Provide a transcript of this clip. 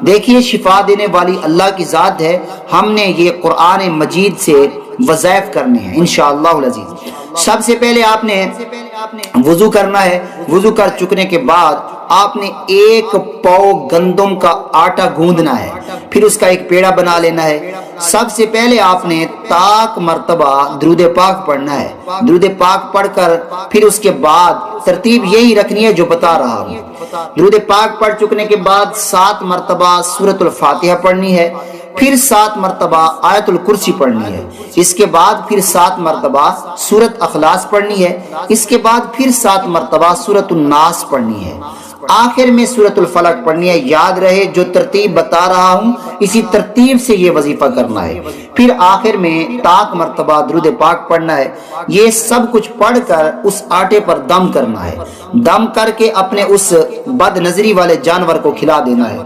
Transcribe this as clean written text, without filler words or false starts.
دیکھیے شفا دینے والی اللہ کی ذات ہے. ہم نے یہ قرآن مجید سے وظائف کرنے ہیں انشاءاللہ العزیز. سب سے پہلے آپ نے وضو کرنا ہے. وضو کر چکنے کے بعد آپ نے 1 پاؤ گندم کا آٹا گوندنا ہے، پھر اس کا ایک پیڑا بنا لینا ہے. سب سے پہلے آپ نے تاک مرتبہ درود پاک پڑھنا ہے. درود پاک پڑھ کر پھر اس کے بعد ترتیب یہی رکھنی ہے جو بتا رہا ہوں. درود پاک پڑھ چکنے کے بعد 7 مرتبہ سورۃ الفاتحہ پڑھنی ہے، پھر 7 مرتبہ آیت الکرسی پڑھنی ہے، اس کے بعد پھر 7 مرتبہ سورۃ اخلاص پڑھنی ہے، اس کے بعد پھر 7 مرتبہ سورۃ الناس پڑھنی ہے، آخر میں سورۃ الفلق پڑھنی ہے. یاد رہے جو ترتیب بتا رہا ہوں اسی ترتیب سے یہ وظیفہ کرنا ہے. پھر آخر میں تاک مرتبہ درود پاک پڑھنا ہے. یہ سب کچھ پڑھ کر اس آٹے پر دم کرنا ہے. دم کر کے اپنے اس بد نظری والے جانور کو کھلا دینا ہے.